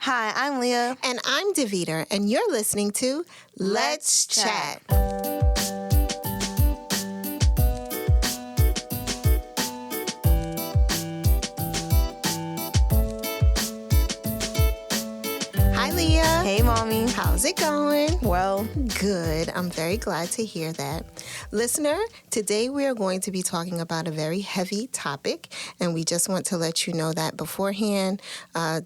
Hi, I'm Leah. And I'm Deveter, and you're listening to Let's Chat. Hi, Leah. Hey, Mommy. How's it going? Well, good. I'm very glad to hear that. Listener, today we are going to be talking about a very heavy topic, and we just want to let you know that beforehand.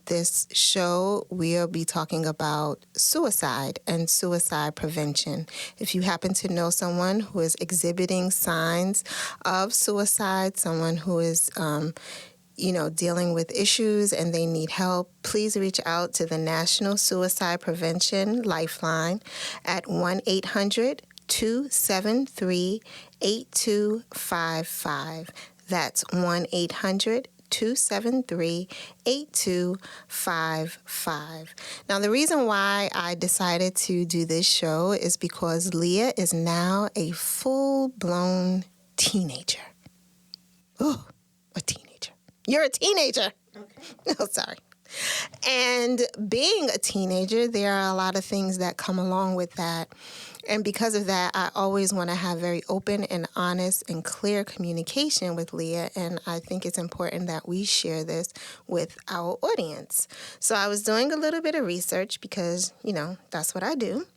This show, we'll be talking about suicide and suicide prevention. If you happen to know someone who is exhibiting signs of suicide, someone who is dealing with issues and they need help, please reach out to the National Suicide Prevention Lifeline at 1-800-273-8255. That's 1-800-273-8255. Now, the reason why I decided to do this show is because Leah is now a full-blown teenager. Oh, a teenager. You're a teenager. Okay. Oh, sorry. And being a teenager, there are a lot of things that come along with that. And because of that, I always want to have very open and honest and clear communication with Leah. And I think it's important that we share this with our audience. So I was doing a little bit of research because, that's what I do.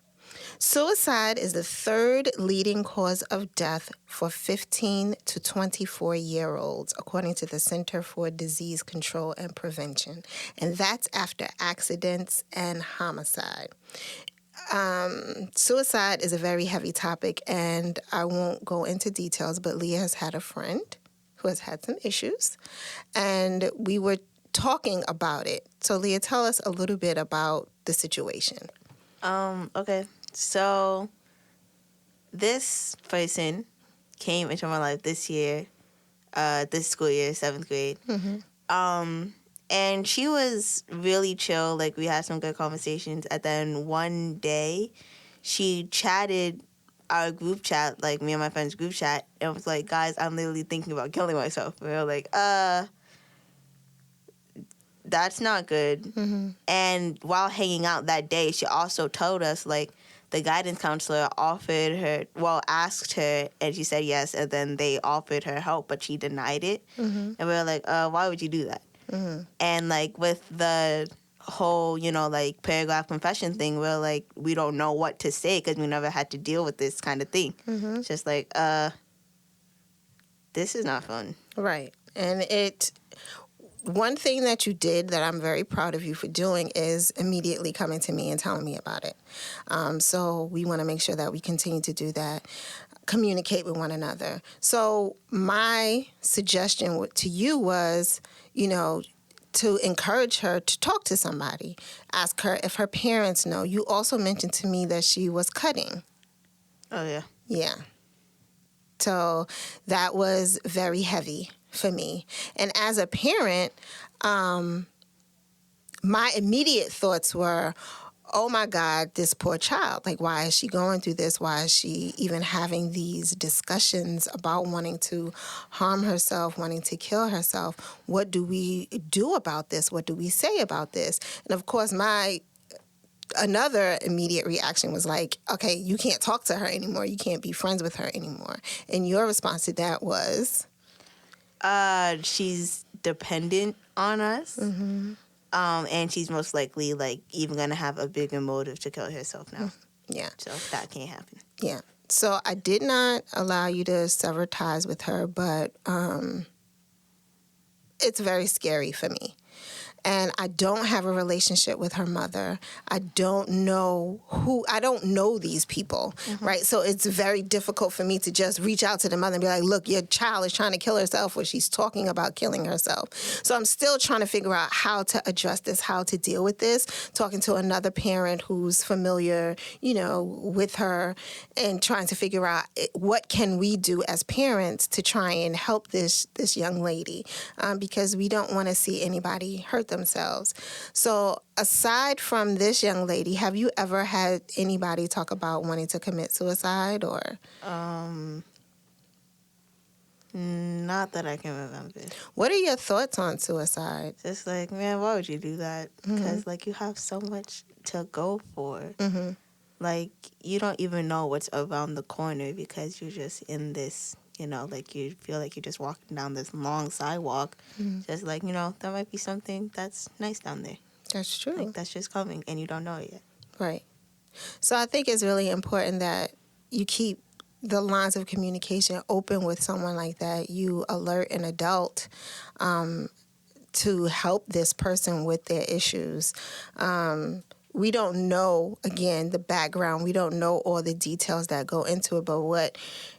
Suicide is the third leading cause of death for 15 to 24-year-olds, according to the Center for Disease Control and Prevention. And that's after accidents and homicide. Suicide is a very heavy topic, and I won't go into details, but Leah has had a friend who has had some issues, and we were talking about it. So, Leah, tell us a little bit about the situation. Okay. So, this person came into my life this year, this school year, 7th grade. Mm-hmm. And she was really chill. Like, we had some good conversations. And then one day, she chatted our group chat, like me and my friend's group chat, and was like, guys, I'm literally thinking about killing myself. We were like, that's not good. Mm-hmm. And while hanging out that day, she also told us, like, the guidance counselor asked her, and she said yes, and then they offered her help, but she denied it. Mm-hmm. And we were like, why would you do that? Mm-hmm. And, like, with the whole, paragraph confession thing, we're like, we don't know what to say because we never had to deal with this kind of thing. Mm-hmm. It's just like, this is not fun. Right. And one thing that you did that I'm very proud of you for doing is immediately coming to me and telling me about it. So we want to make sure that we continue to do that, communicate with one another. So my suggestion to you was, to encourage her to talk to somebody. Ask her if her parents know. You also mentioned to me that she was cutting. Oh, yeah. Yeah. So that was very heavy for me. And as a parent, my immediate thoughts were, oh my God, this poor child. Like, why is she going through this? Why is she even having these discussions about wanting to harm herself, wanting to kill herself? What do we do about this? What do we say about this? And of course, another immediate reaction was like, okay, you can't talk to her anymore. You can't be friends with her anymore. And your response to that was? She's dependent on us. Mm-hmm. And she's most likely, even going to have a bigger motive to kill herself now. Yeah. So that can't happen. Yeah. So I did not allow you to sever ties with her, but it's very scary for me. And I don't have a relationship with her mother. I don't know these people, mm-hmm. right? So it's very difficult for me to just reach out to the mother and be like, look, your child is trying to kill herself, or she's talking about killing herself. So I'm still trying to figure out how to address this, how to deal with this, talking to another parent who's familiar, with her, and trying to figure out what can we do as parents to try and help this young lady, because we don't want to see anybody hurt themselves. So aside from this young lady, have you ever had anybody talk about wanting to commit suicide or? Not that I can remember. What are your thoughts on suicide? Just like, man, why would you do that? Because, like, you have so much to go for. Mm-hmm. Like, you don't even know what's around the corner because you're just in this, you know, like, you feel like you're just walking down this long sidewalk. Just like, you know, there might be something that's nice down there. That's true. Like, that's just coming, and you don't know it yet. Right. So I think it's really important that you keep the lines of communication open with someone like that. You alert an adult to help this person with their issues. We don't know, again, the background. We don't know all the details that go into it. But what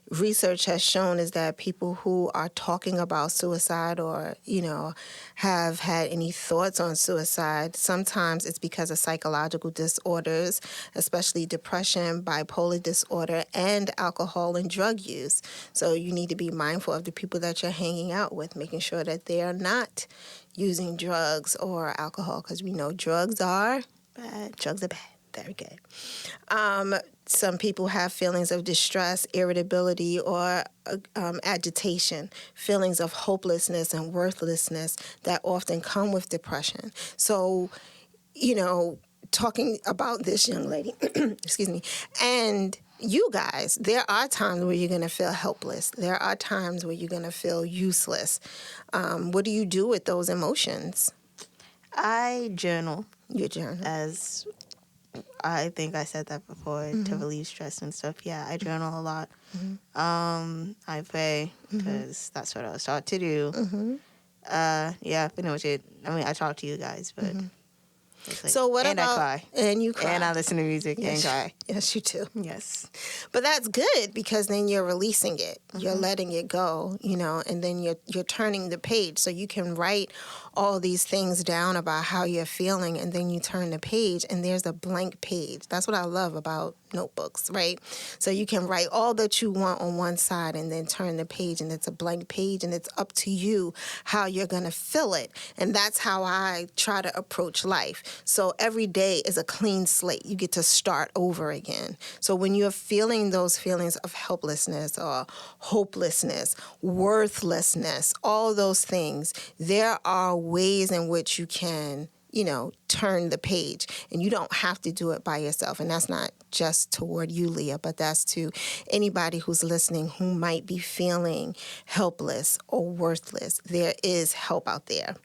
research has shown is that people who are talking about suicide or, you know, have had any thoughts on suicide, sometimes it's because of psychological disorders, especially depression, bipolar disorder, and alcohol and drug use. So you need to be mindful of the people that you're hanging out with, making sure that they are not using drugs or alcohol, because we know drugs are bad. Drugs are bad. Very good. Some people have feelings of distress, irritability, or agitation, feelings of hopelessness and worthlessness that often come with depression. So, you know, talking about this young lady, excuse me, and you guys, there are times where you're going to feel helpless. There are times where you're going to feel useless. What do you do with those emotions? I journal. You journal. As I think I said that before, to relieve stress and stuff. Yeah, I journal a lot. I pray because that's what I was taught to do. Yeah, pretty much it. I mean, I talk to you guys, but it's like, So what and about... I cry. And you cry. And I listen to music and cry. Yes, you do. Yes. But that's good because then you're releasing it. You're letting it go, you know, and then you're turning the page. So you can write all these things down about how you're feeling, and then you turn the page and there's a blank page. That's what I love about notebooks, right? So you can write all that you want on one side and then turn the page, and it's a blank page, and it's up to you how you're going to fill it. And that's how I try to approach life. So every day is a clean slate. You get to start over again. So when you're feeling those feelings of helplessness or hopelessness, worthlessness, all those things, there are ways in which you can, you know, turn the page. And you don't have to do it by yourself. And that's not just toward you, Leah, but that's to anybody who's listening who might be feeling helpless or worthless. There is help out there.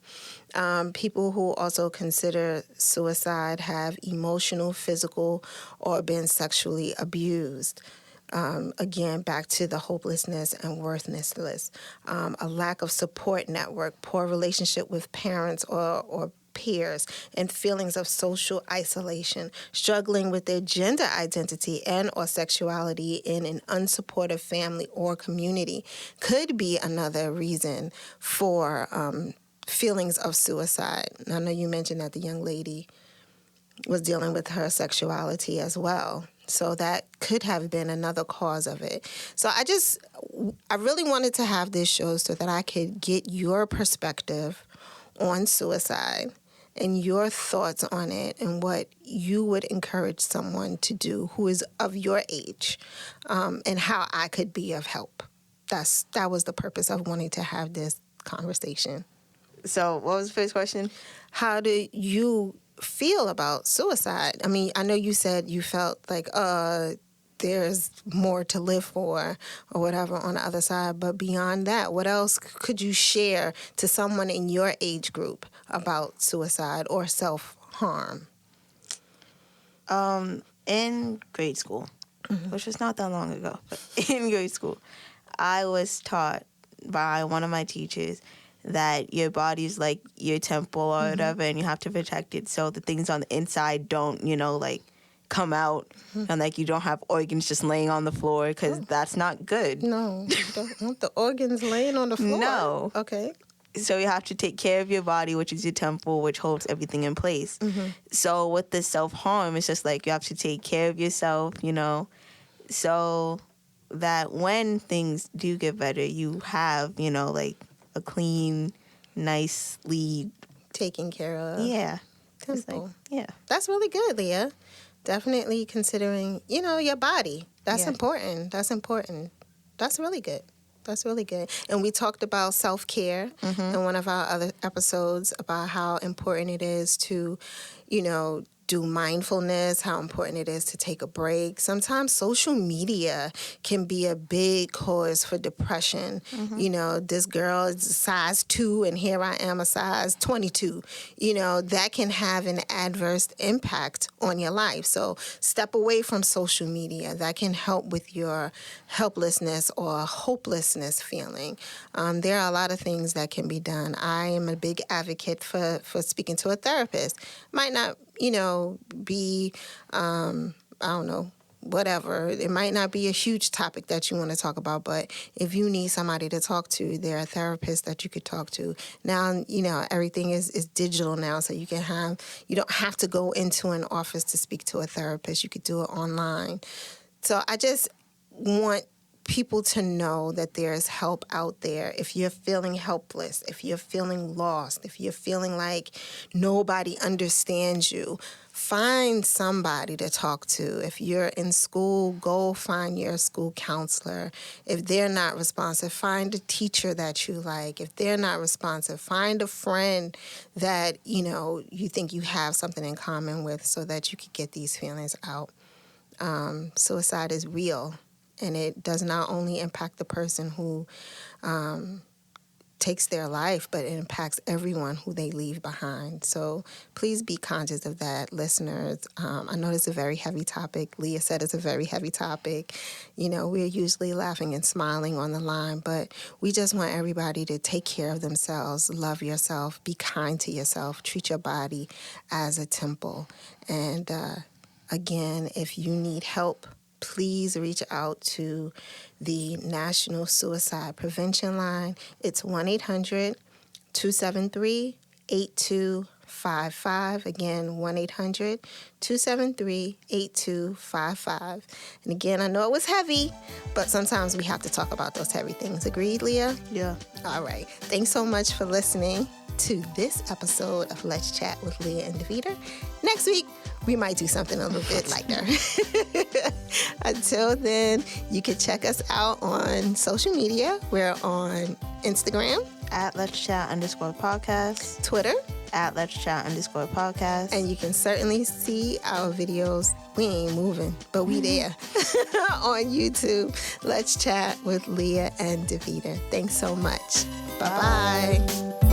People who also consider suicide have emotional, physical, or been sexually abused. Again, back to the hopelessness and worthlessness. A lack of support network, poor relationship with parents or peers, and feelings of social isolation, struggling with their gender identity and or sexuality in an unsupportive family or community could be another reason for feelings of suicide. I know you mentioned that the young lady was dealing with her sexuality as well. So that could have been another cause of it. So I really wanted to have this show so that I could get your perspective on suicide and your thoughts on it and what you would encourage someone to do who is of your age, and how I could be of help. That was the purpose of wanting to have this conversation. So what was the first question? How do you feel about suicide? I mean, I know you said you felt like there's more to live for or whatever on the other side, but beyond that, what else could you share to someone in your age group about suicide or self-harm? In grade school, which was not that long ago, but in grade school, I was taught by one of my teachers that your body's like your temple or whatever, and you have to protect it so the things on the inside don't, you know, like come out, and like you don't have organs just laying on the floor, because that's not good. No, you don't want the organs laying on the floor. No. Okay. So you have to take care of your body, which is your temple, which holds everything in place. So with the self-harm, it's just like you have to take care of yourself, you know, so that when things do get better, you have, you know, like a clean, nicely taken care of. Yeah. Temple. Like, yeah. That's really good, Leah. Definitely considering, you know, your body. That's Yeah. important. That's important. That's really good. That's really good. And we talked about self-care in one of our other episodes about how important it is to, do mindfulness, how important it is to take a break. Sometimes social media can be a big cause for depression. This girl is a size 2 and here I am a size 22. That can have an adverse impact on your life. So step away from social media. That can help with your helplessness or hopelessness feeling. There are a lot of things that can be done. I am a big advocate for speaking to a therapist. Might not be, I don't know, whatever. It might not be a huge topic that you want to talk about, but if you need somebody to talk to, there are therapists that you could talk to. Now, everything is digital now, so you don't have to go into an office to speak to a therapist. You could do it online. So I just want people to know that there's help out there. If you're feeling helpless, if you're feeling lost, if you're feeling like nobody understands you, find somebody to talk to. If you're in school, go find your school counselor. If they're not responsive, find a teacher that you like. If they're not responsive, find a friend that, you think you have something in common with so that you could get these feelings out. Suicide is real. And it does not only impact the person who takes their life, but it impacts everyone who they leave behind. So please be conscious of that, listeners. I know it's a very heavy topic. Leah said it's a very heavy topic. We're usually laughing and smiling on the line, but we just want everybody to take care of themselves, love yourself, be kind to yourself, treat your body as a temple. And again, if you need help, please reach out to the National Suicide Prevention Line. It's 1-800-273-8255. Again, 1-800-273-8255. And again, I know it was heavy, but sometimes we have to talk about those heavy things. Agreed, Leah? Yeah. All right. Thanks so much for listening to this episode of Let's Chat with Leah and Deveter. Next week, we might do something a little bit lighter. Until then, you can check us out on social media. We're on Instagram At Let's Chat _podcast. Twitter At Let's Chat _podcast. And you can certainly see our videos. We ain't moving, but we there on YouTube. Let's Chat with Leah and Deveter. Thanks so much. Bye-bye.